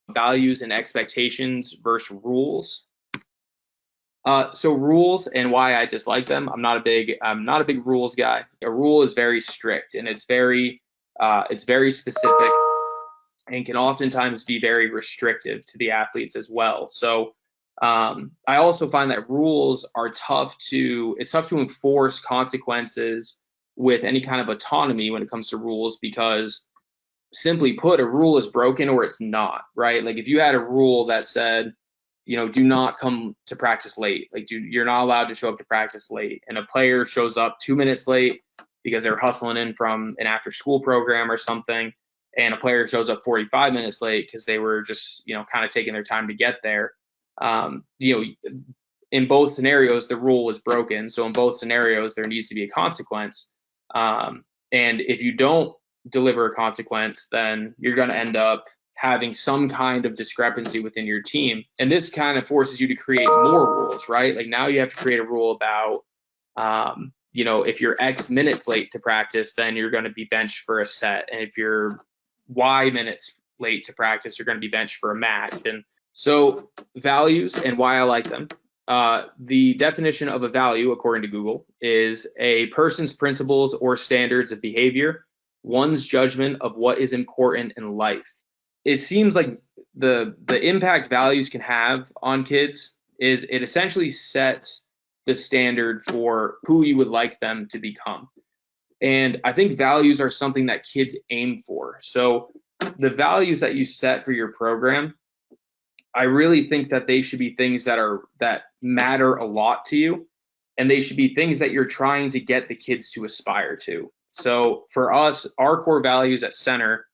Values and expectations versus rules. So rules and why I dislike them. I'm not a big rules guy. A rule is very strict and it's very specific and can oftentimes be very restrictive to the athletes as well. So I also find that rules are it's tough to enforce consequences with any kind of autonomy when it comes to rules, because simply put, a rule is broken or it's not, right? Like if you had a rule that said, do not come to practice late, like you're not allowed to show up to practice late, and a player shows up 2 minutes late because they're hustling in from an after school program or something, and a player shows up 45 minutes late because they were just, kind of taking their time to get there. In both scenarios, the rule was broken. So in both scenarios, there needs to be a consequence. And if you don't deliver a consequence, then you're going to end up having some kind of discrepancy within your team. And this kind of forces you to create more rules, right? Like now you have to create a rule about, if you're X minutes late to practice, then you're going to be benched for a set. And if you're Y minutes late to practice, you're going to be benched for a match. And so values and why I like them. The definition of a value, according to Google, is a person's principles or standards of behavior, one's judgment of what is important in life. It seems like the impact values can have on kids is it essentially sets the standard for who you would like them to become. And I think values are something that kids aim for. So the values that you set for your program, I really think that they should be things that matter a lot to you, and they should be things that you're trying to get the kids to aspire to. So for us, our core values at center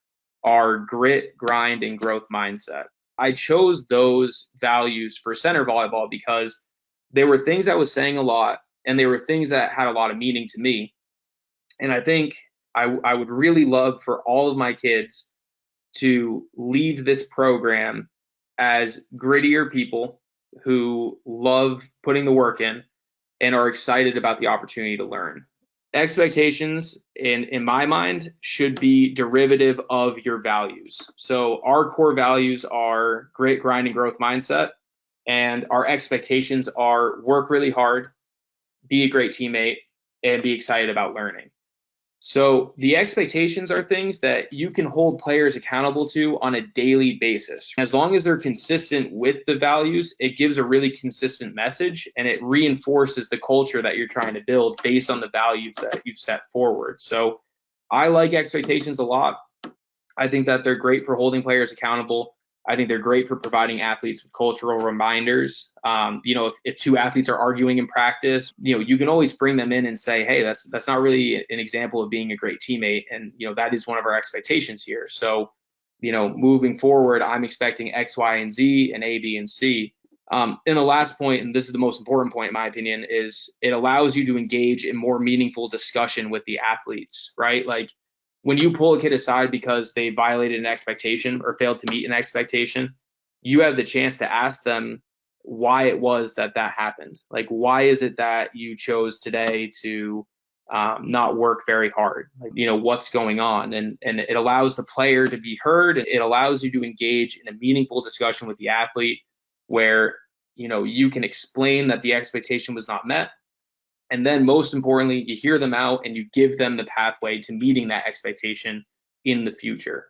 are grit, grind, and growth mindset. I chose those values for center volleyball because they were things I was saying a lot, and they were things that had a lot of meaning to me. And I think I would really love for all of my kids to leave this program as grittier people who love putting the work in and are excited about the opportunity to learn. Expectations, in my mind, should be derivative of your values. So our core values are grit, grind, and growth mindset. And our expectations are work really hard, be a great teammate, and be excited about learning. So the expectations are things that you can hold players accountable to on a daily basis. As long as they're consistent with the values, it gives a really consistent message, and it reinforces the culture that you're trying to build based on the values that you've set forward. So I like expectations a lot. I think that they're great for holding players accountable. I think they're great for providing athletes with cultural reminders. If two athletes are arguing in practice, you can always bring them in and say, hey, that's not really an example of being a great teammate. And, that is one of our expectations here. So, moving forward, I'm expecting X, Y, and Z and A, B, and C. And the last point, and this is the most important point in my opinion, is it allows you to engage in more meaningful discussion with the athletes, right? Like, when you pull a kid aside because they violated an expectation or failed to meet an expectation, you have the chance to ask them why it was that happened. Like, why is it that you chose today to not work very hard? Like, what's going on? And it allows the player to be heard. It allows you to engage in a meaningful discussion with the athlete where, you can explain that the expectation was not met. And then most importantly, you hear them out and you give them the pathway to meeting that expectation in the future.